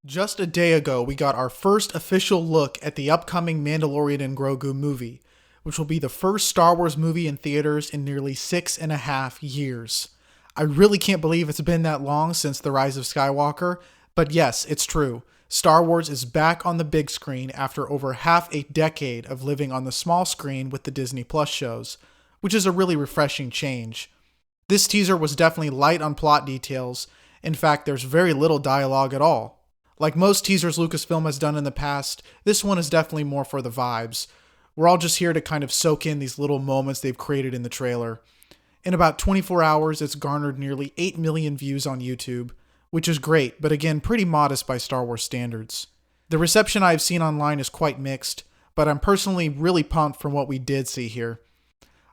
Just a day ago, we got our first official look at the upcoming Mandalorian Grogu movie, which will be the first Star Wars movie in theaters in nearly 6.5 years. I really can't believe it's been that long since The Rise of Skywalker, but yes, it's true. Star Wars is back on the big screen after over half a decade of living on the small screen with the Disney Plus shows, which is a really refreshing change. This teaser was definitely light on plot details. In fact, there's very little dialogue at all. Like most teasers Lucasfilm has done in the past, this one is definitely more for the vibes. We're all just here to kind of soak in these little moments they've created in the trailer. In about 24 hours, it's garnered nearly 8 million views on YouTube, which is great, but again, pretty modest by Star Wars standards. The reception I've seen online is quite mixed, but I'm personally really pumped from what we did see here.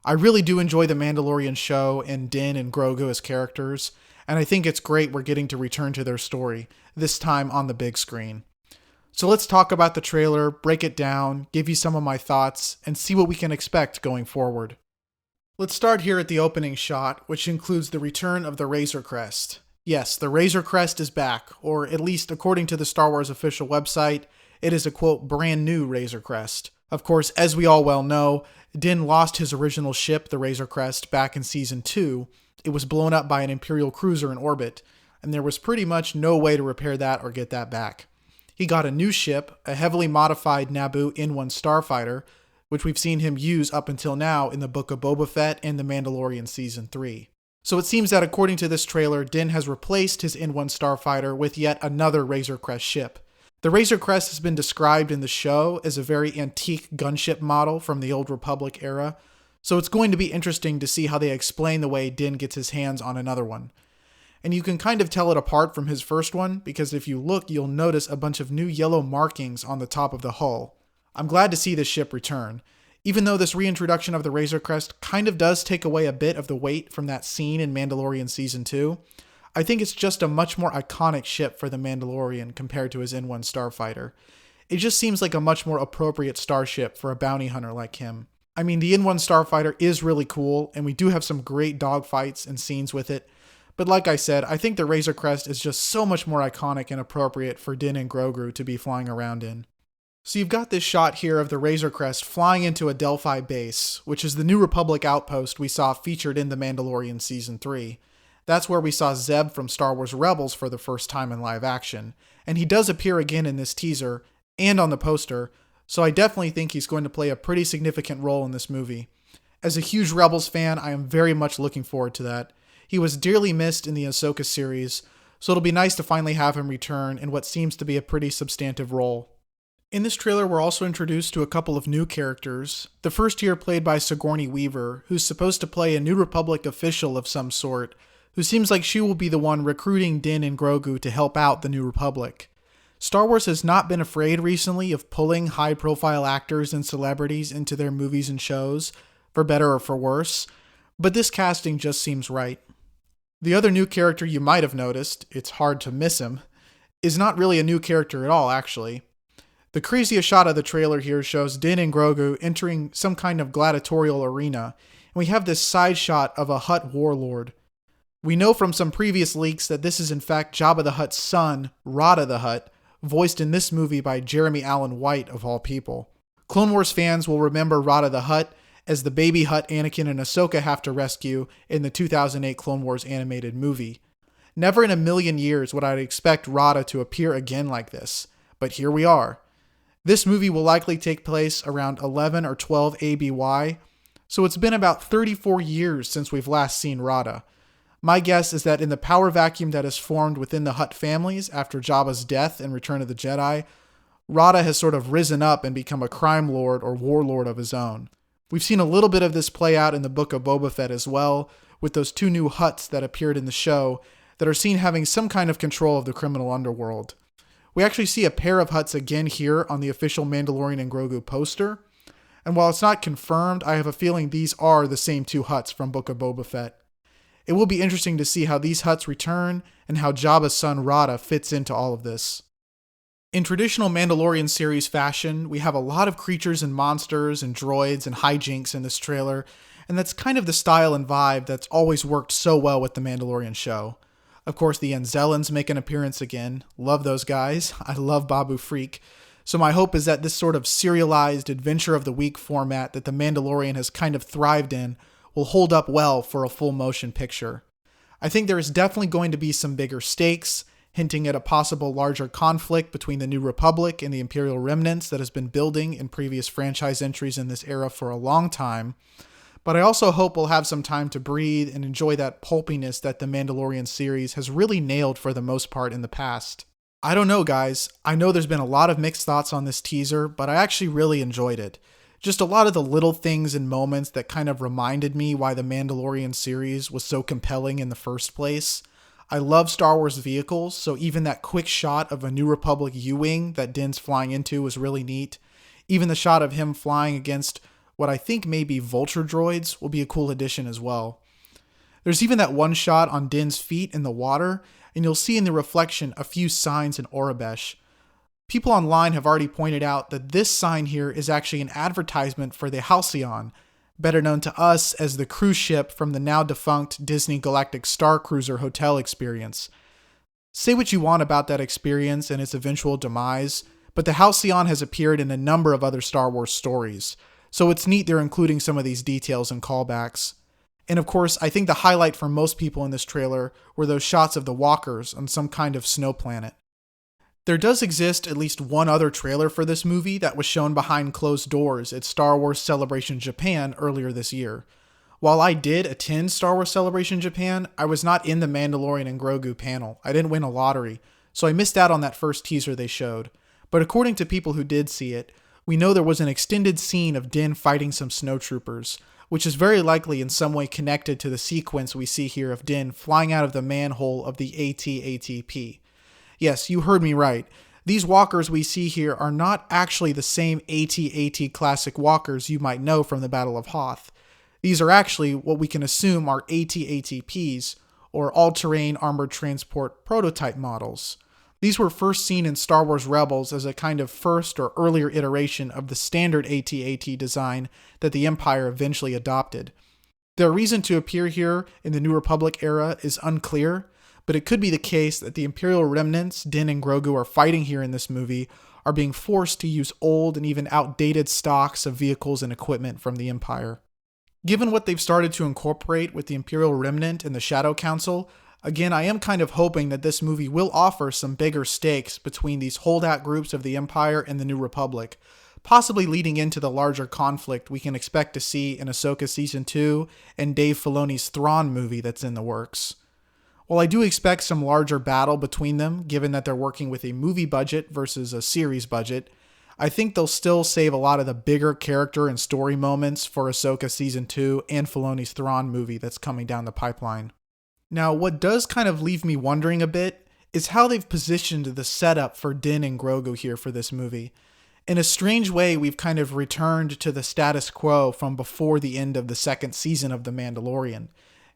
I really do enjoy the Mandalorian show and Din and Grogu as characters, and I think it's great we're getting to return to their story, this time on the big screen. So let's talk about the trailer, break it down, give you some of my thoughts, and see what we can expect going forward. Let's start here at the opening shot, which includes the return of the Razor Crest. Yes, the Razor Crest is back, or at least according to the Star Wars official website, it is a quote, brand new Razor Crest. Of course, as we all well know, Din lost his original ship, the Razor Crest, back in Season 2. It was blown up by an Imperial cruiser in orbit, and there was pretty much no way to repair that or get that back. He got a new ship, a heavily modified Naboo N1 starfighter, which we've seen him use up until now in the Book of Boba Fett and The Mandalorian Season 3. So it seems that according to this trailer, Din has replaced his N1 starfighter with yet another Razor Crest ship. The Razor Crest has been described in the show as a very antique gunship model from the Old Republic era, so it's going to be interesting to see how they explain the way Din gets his hands on another one. And you can kind of tell it apart from his first one, because if you look, you'll notice a bunch of new yellow markings on the top of the hull. I'm glad to see this ship return. Even though this reintroduction of the Razor Crest kind of does take away a bit of the weight from that scene in Mandalorian Season 2, I think it's just a much more iconic ship for the Mandalorian compared to his N1 starfighter. It just seems like a much more appropriate starship for a bounty hunter like him. I mean, the N1 starfighter is really cool, and we do have some great dogfights and scenes with it, but like I said, I think the Razor Crest is just so much more iconic and appropriate for Din and Grogu to be flying around in. So you've got this shot here of the Razor Crest flying into a Delphi base, which is the New Republic outpost we saw featured in The Mandalorian Season 3. That's where we saw Zeb from Star Wars Rebels for the first time in live action, and he does appear again in this teaser and on the poster, so I definitely think he's going to play a pretty significant role in this movie. As a huge Rebels fan, I am very much looking forward to that. He was dearly missed in the Ahsoka series, so it'll be nice to finally have him return in what seems to be a pretty substantive role. In this trailer, we're also introduced to a couple of new characters. The first here played by Sigourney Weaver, who's supposed to play a New Republic official of some sort, who seems like she will be the one recruiting Din and Grogu to help out the New Republic. Star Wars has not been afraid recently of pulling high-profile actors and celebrities into their movies and shows, for better or for worse, but this casting just seems right. The other new character you might have noticed, it's hard to miss him, is not really a new character at all, actually. The craziest shot of the trailer here shows Din and Grogu entering some kind of gladiatorial arena, and we have this side shot of a Hutt warlord. We know from some previous leaks that this is in fact Jabba the Hutt's son, Rada the Hutt, voiced in this movie by Jeremy Allen White of all people. Clone Wars fans will remember Rada the Hutt as the baby Hutt Anakin and Ahsoka have to rescue in the 2008 Clone Wars animated movie. Never in a million years would I expect Rada to appear again like this, but here we are. This movie will likely take place around 11 or 12 ABY, so it's been about 34 years since we've last seen Rada. My guess is that in the power vacuum that has formed within the Hutt families after Jabba's death and Return of the Jedi, Rada has sort of risen up and become a crime lord or warlord of his own. We've seen a little bit of this play out in the Book of Boba Fett as well, with those two new Hutts that appeared in the show that are seen having some kind of control of the criminal underworld. We actually see a pair of Hutts again here on the official Mandalorian and Grogu poster, and while it's not confirmed, I have a feeling these are the same two Hutts from Book of Boba Fett. It will be interesting to see how these Hutts return and how Jabba's son Rada fits into all of this. In traditional Mandalorian series fashion, we have a lot of creatures and monsters and droids and hijinks in this trailer, and that's kind of the style and vibe that's always worked so well with the Mandalorian show. Of course, the Anzellans make an appearance again. Love those guys. I love Babu Freak. So my hope is that this sort of serialized adventure of the week format that The Mandalorian has kind of thrived in will hold up well for a full motion picture. I think there is definitely going to be some bigger stakes, hinting at a possible larger conflict between the New Republic and the Imperial remnants that has been building in previous franchise entries in this era for a long time. But I also hope we'll have some time to breathe and enjoy that pulpiness that the Mandalorian series has really nailed for the most part in the past. I don't know, guys. I know there's been a lot of mixed thoughts on this teaser, but I actually really enjoyed it. Just a lot of the little things and moments that kind of reminded me why the Mandalorian series was so compelling in the first place. I love Star Wars vehicles, so even that quick shot of a New Republic U-Wing that Din's flying into was really neat. Even the shot of him flying against what I think may be vulture droids will be a cool addition as well. There's even that one shot on Din's feet in the water, and you'll see in the reflection a few signs in Aurebesh. People online have already pointed out that this sign here is actually an advertisement for the Halcyon, better known to us as the cruise ship from the now defunct Disney Galactic Star Cruiser hotel experience. Say what you want about that experience and its eventual demise, but the Halcyon has appeared in a number of other Star Wars stories, so it's neat they're including some of these details and callbacks. And of course, I think the highlight for most people in this trailer were those shots of the walkers on some kind of snow planet. There does exist at least one other trailer for this movie that was shown behind closed doors at Star Wars Celebration Japan earlier this year. While I did attend Star Wars Celebration Japan, I was not in the Mandalorian and Grogu panel. I didn't win a lottery, so I missed out on that first teaser they showed. But according to people who did see it, we know there was an extended scene of Din fighting some snowtroopers, which is very likely in some way connected to the sequence we see here of Din flying out of the manhole of the AT-ATP. Yes, you heard me right. These walkers we see here are not actually the same AT-AT classic walkers you might know from the Battle of Hoth. These are actually what we can assume are AT-ATPs, or all-terrain armored transport prototype models. These were first seen in Star Wars Rebels as a kind of first or earlier iteration of the standard AT-AT design that the Empire eventually adopted. Their reason to appear here in the New Republic era is unclear, but it could be the case that the Imperial remnants Din and Grogu are fighting here in this movie are being forced to use old and even outdated stocks of vehicles and equipment from the Empire. Given what they've started to incorporate with the Imperial Remnant and the Shadow Council, again, I am kind of hoping that this movie will offer some bigger stakes between these holdout groups of the Empire and the New Republic, possibly leading into the larger conflict we can expect to see in Ahsoka Season 2 and Dave Filoni's Thrawn movie that's in the works. While I do expect some larger battle between them, given that they're working with a movie budget versus a series budget, I think they'll still save a lot of the bigger character and story moments for Ahsoka Season 2 and Filoni's Thrawn movie that's coming down the pipeline. Now, what does kind of leave me wondering a bit is how they've positioned the setup for Din and Grogu here for this movie. In a strange way, we've kind of returned to the status quo from before the end of the second season of The Mandalorian.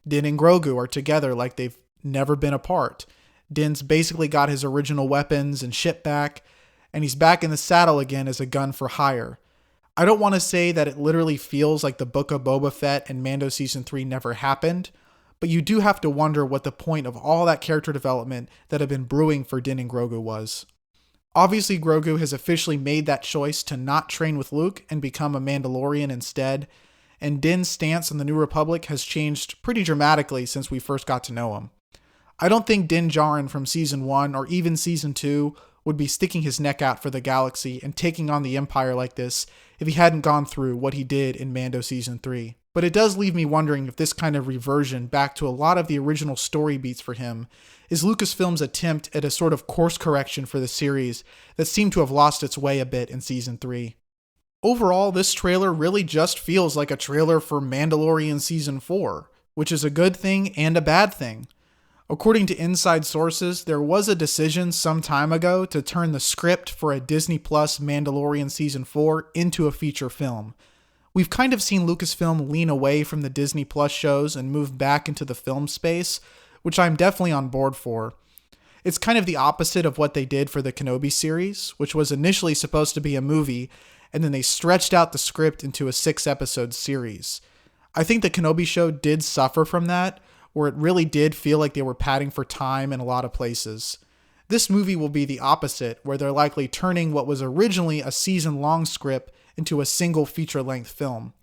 Din and Grogu are together like they've never been apart. Din's basically got his original weapons and ship back, and he's back in the saddle again as a gun for hire. I don't want to say that it literally feels like the Book of Boba Fett and Mando Season 3 never happened, but you do have to wonder what the point of all that character development that had been brewing for Din and Grogu was. Obviously, Grogu has officially made that choice to not train with Luke and become a Mandalorian instead, and Din's stance on the New Republic has changed pretty dramatically since we first got to know him. I don't think Din Djarin from Season 1 or even Season 2 would be sticking his neck out for the galaxy and taking on the Empire like this if he hadn't gone through what he did in Mando Season 3. But it does leave me wondering if this kind of reversion back to a lot of the original story beats for him is Lucasfilm's attempt at a sort of course correction for the series that seemed to have lost its way a bit in Season 3. Overall, this trailer really just feels like a trailer for Mandalorian Season 4, which is a good thing and a bad thing. According to inside sources, there was a decision some time ago to turn the script for a Disney Plus Mandalorian Season 4 into a feature film. We've kind of seen Lucasfilm lean away from the Disney Plus shows and move back into the film space, which I'm definitely on board for. It's kind of the opposite of what they did for the Kenobi series, which was initially supposed to be a movie, and then they stretched out the script into a 6-episode series. I think the Kenobi show did suffer from that, where it really did feel like they were padding for time in a lot of places. This movie will be the opposite, where they're likely turning what was originally a season-long script into a single feature-length film.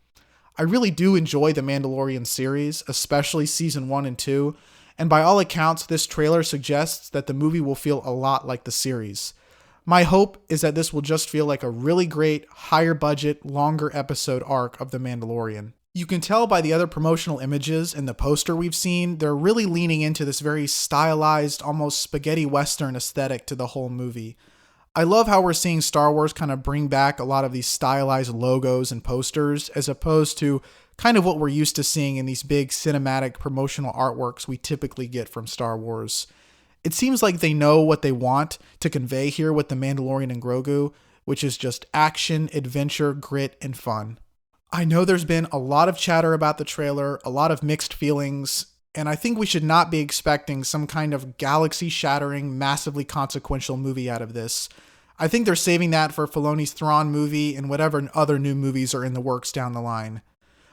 I really do enjoy the Mandalorian series, especially season 1 and 2, and by all accounts, this trailer suggests that the movie will feel a lot like the series. My hope is that this will just feel like a really great, higher budget, longer episode arc of The Mandalorian. You can tell by the other promotional images and the poster we've seen, they're really leaning into this very stylized, almost spaghetti western aesthetic to the whole movie. I love how we're seeing Star Wars kind of bring back a lot of these stylized logos and posters, as opposed to kind of what we're used to seeing in these big cinematic promotional artworks we typically get from Star Wars. It seems like they know what they want to convey here with The Mandalorian and Grogu, which is just action, adventure, grit, and fun. I know there's been a lot of chatter about the trailer, a lot of mixed feelings, and I think we should not be expecting some kind of galaxy-shattering, massively consequential movie out of this. I think they're saving that for Filoni's Thrawn movie and whatever other new movies are in the works down the line.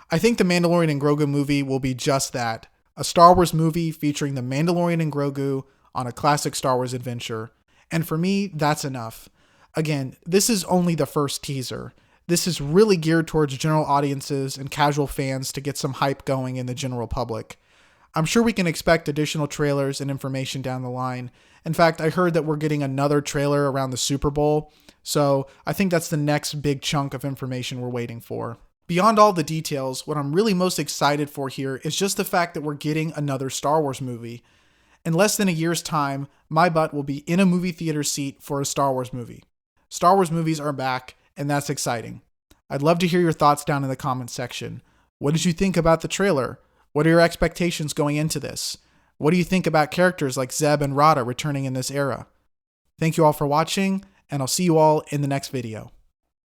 I think the Mandalorian and Grogu movie will be just that, a Star Wars movie featuring the Mandalorian and Grogu on a classic Star Wars adventure. And for me, that's enough. Again, this is only the first teaser. This is really geared towards general audiences and casual fans to get some hype going in the general public. I'm sure we can expect additional trailers and information down the line. In fact, I heard that we're getting another trailer around the Super Bowl, so I think that's the next big chunk of information we're waiting for. Beyond all the details, what I'm really most excited for here is just the fact that we're getting another Star Wars movie. In less than a year's time, my butt will be in a movie theater seat for a Star Wars movie. Star Wars movies are back, and that's exciting. I'd love to hear your thoughts down in the comments section. What did you think about the trailer? What are your expectations going into this? What do you think about characters like Zeb and Rada returning in this era? Thank you all for watching, and I'll see you all in the next video.